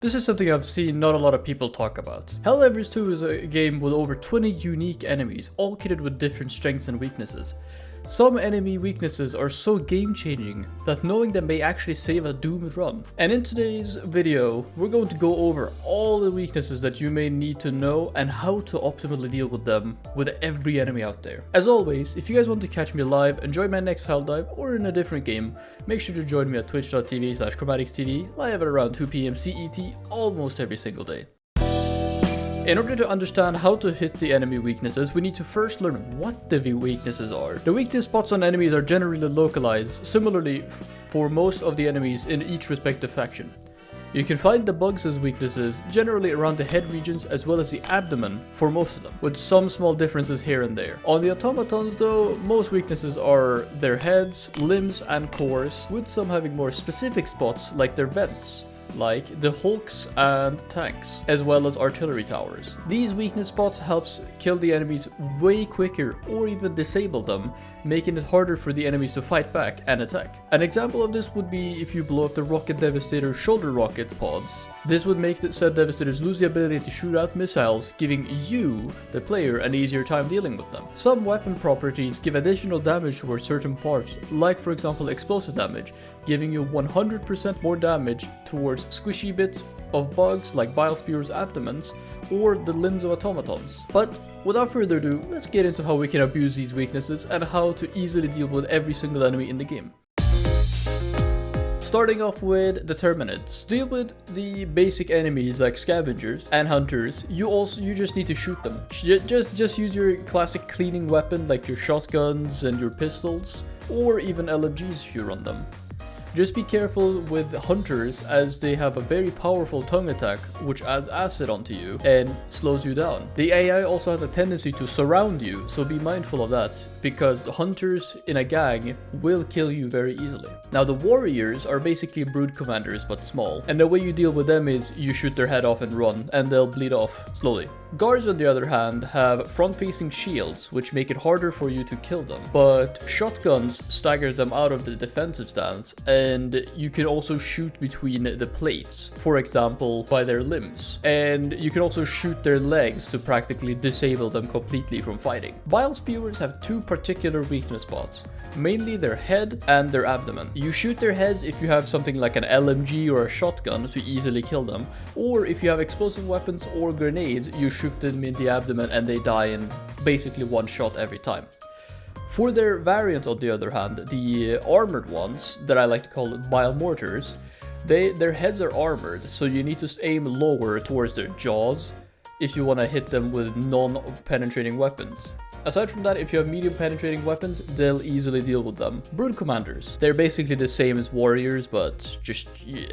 This is something I've seen not a lot of people talk about. Helldivers 2 is a game with over 20 unique enemies, all kitted with different strengths and weaknesses. Some enemy weaknesses are so game-changing that knowing them may actually save a doomed run. And in today's video, we're going to go over all the weaknesses that you may need to know and how to optimally deal with them with every enemy out there. As always, if you guys want to catch me live, enjoy my next Helldive or in a different game, make sure to join me at twitch.tv/ChromaticTV live at around 2 PM CET almost every single day. In order to understand how to hit the enemy weaknesses, we need to first learn what the weaknesses are. The weakness spots on enemies are generally localized, similarly for most of the enemies in each respective faction. You can find the bugs' weaknesses generally around the head regions as well as the abdomen for most of them, with some small differences here and there. On the Automatons though, most weaknesses are their heads, limbs and cores, with some having more specific spots like their vents, like the hulks and tanks, as well as artillery towers. These weakness spots helps kill the enemies way quicker or even disable them, making it harder for the enemies to fight back and attack. An example of this would be if you blow up the Rocket Devastator shoulder rocket pods. This would make the said Devastators lose the ability to shoot out missiles, giving you, the player, an easier time dealing with them. Some weapon properties give additional damage towards certain parts, like for example explosive damage, giving you 100% more damage towards squishy bits of bugs like bile spewers' abdomens or the limbs of automatons. But without further ado, let's get into how we can abuse these weaknesses and how to easily deal with every single enemy in the game. Starting off with the Terminids. To deal with the basic enemies like scavengers and hunters, you just need to shoot them. Just use your classic cleaning weapon like your shotguns and your pistols, or even LMGs if you run them. Just be careful with hunters as they have a very powerful tongue attack which adds acid onto you and slows you down. The AI also has a tendency to surround you, so be mindful of that, because hunters in a gang will kill you very easily. Now the warriors are basically brood commanders but small, and the way you deal with them is you shoot their head off and run and they'll bleed off slowly. Guards on the other hand have front-facing shields which make it harder for you to kill them, but shotguns stagger them out of the defensive stance, and you can also shoot between the plates, for example by their limbs, and you can also shoot their legs to practically disable them completely from fighting. Bile spewers have two particular weakness spots, mainly their head and their abdomen. You shoot their heads if you have something like an LMG or a shotgun to easily kill them, or if you have explosive weapons or grenades, you shoot them in the abdomen and they die in basically one shot every time. For their variants on the other hand, the armored ones, that I like to call bile mortars, their heads are armored, so you need to aim lower towards their jaws if you want to hit them with non-penetrating weapons. Aside from that, if you have medium penetrating weapons, they'll easily deal with them. Brood commanders, they're basically the same as warriors, but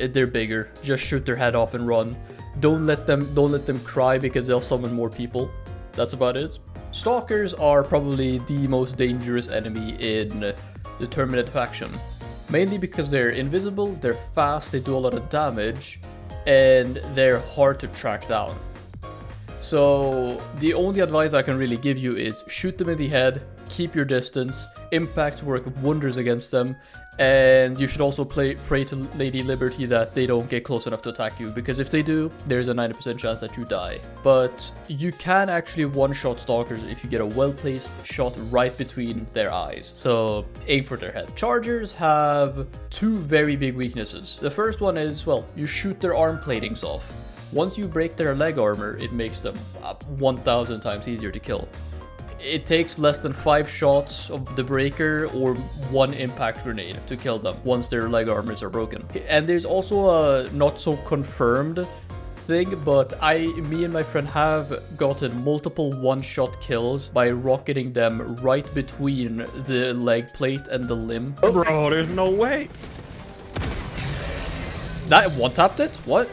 they're bigger. Just shoot their head off and run. Don't let them cry because they'll summon more people. That's about it. Stalkers are probably the most dangerous enemy in the Terminid faction, mainly because they're invisible, they're fast, they do a lot of damage, and they're hard to track down. So the only advice I can really give you is shoot them in the head, keep your distance, impacts work wonders against them, and you should also pray to Lady Liberty that they don't get close enough to attack you, because if they do, there's a 90% chance that you die. But you can actually one-shot stalkers if you get a well-placed shot right between their eyes, so aim for their head. Chargers have two very big weaknesses. The first one is, well, you shoot their arm platings off. Once you break their leg armor, it makes them 1,000 times easier to kill. It takes less than 5 shots of the breaker or 1 impact grenade to kill them once their leg armors are broken. And there's also a not so confirmed thing, but me and my friend have gotten multiple one-shot kills by rocketing them right between the leg plate and the limb. Oh, bro, there's no way. That one-tapped it? What?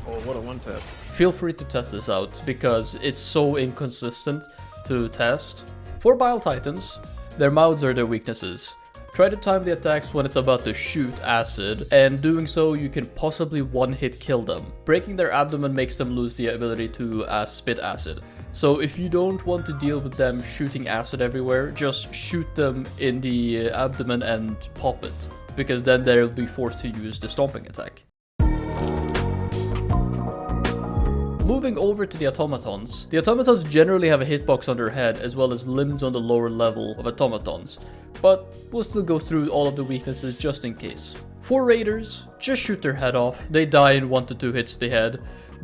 Oh, what a one-tap. Feel free to test this out because it's so inconsistent to test. For Bile Titans, their mouths are their weaknesses. Try to time the attacks when it's about to shoot acid, and doing so you can possibly one-hit kill them. Breaking their abdomen makes them lose the ability to spit acid. So if you don't want to deal with them shooting acid everywhere, just shoot them in the abdomen and pop it, because then they'll be forced to use the stomping attack. Moving over to the Automatons. The Automatons generally have a hitbox on their head as well as limbs on the lower level of Automatons, but we'll still go through all of the weaknesses just in case. For Raiders, just shoot their head off. They die in 1 to 2 hits to the head.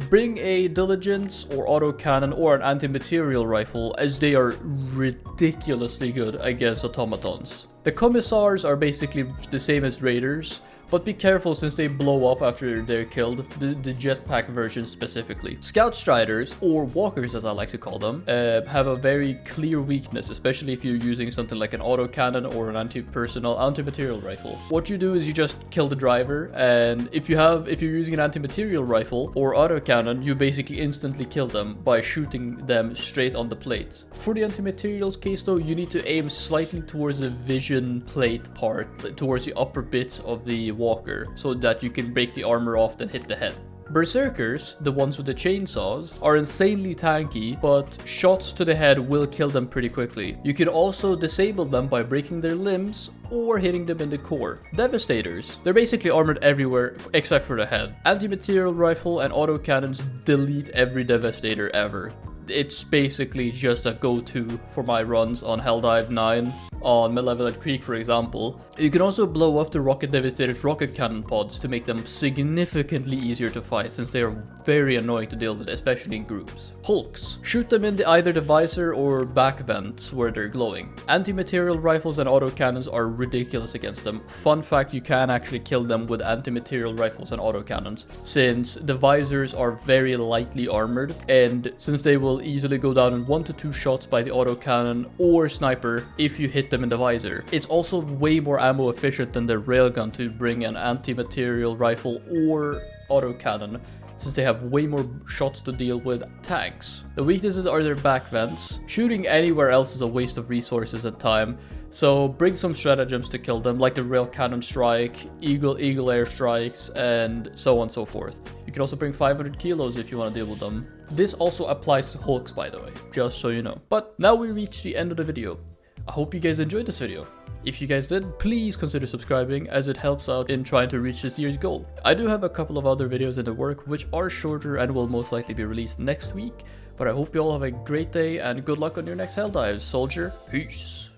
Bring a Diligence or autocannon or an anti-material rifle, as they are ridiculously good against Automatons. The Commissars are basically the same as Raiders, but be careful since they blow up after they're killed, the jetpack version specifically. Scout Striders, or Walkers as I like to call them, have a very clear weakness, especially if you're using something like an autocannon or an anti-material rifle. What you do is you just kill the driver, and if you're using an anti-material rifle or autocannon, you basically instantly kill them by shooting them straight on the plate. For the anti-materials case though, you need to aim slightly towards the vision plate part, towards the upper bit of the walker, so that you can break the armor off and hit the head. Berserkers, the ones with the chainsaws, are insanely tanky, but shots to the head will kill them pretty quickly. You can also disable them by breaking their limbs or hitting them in the core. Devastators, they're basically armored everywhere except for the head. Anti-material rifle and autocannons delete every Devastator ever. It's basically just a go-to for my runs on Helldive 9, on Malevolent Creek for example. You can also blow up the Rocket Devastator's rocket cannon pods to make them significantly easier to fight, since they are very annoying to deal with, especially in groups. Hulks, shoot them in either the visor or back vents where they're glowing. Anti-material rifles and autocannons are ridiculous against them. Fun fact, you can actually kill them with anti-material rifles and autocannons, since the visors are very lightly armored, and since they will easily go down in 1 to 2 shots by the autocannon or sniper if you hit them in the visor. It's also way more ammo efficient than the railgun to bring an anti-material rifle or autocannon, since they have way more shots to deal with tanks. The weaknesses are their back vents. Shooting anywhere else is a waste of resources and time, so bring some stratagems to kill them, like the rail cannon strike, eagle air strikes, and so on and so forth. You can also bring 500 kilos if you want to deal with them. This also applies to Hulks, by the way, just so you know. But now we reach the end of the video. I hope you guys enjoyed this video. If you guys did, please consider subscribing, as it helps out in trying to reach this year's goal. I do have a couple of other videos in the work which are shorter and will most likely be released next week, but I hope you all have a great day and good luck on your next Helldives, soldier. Peace.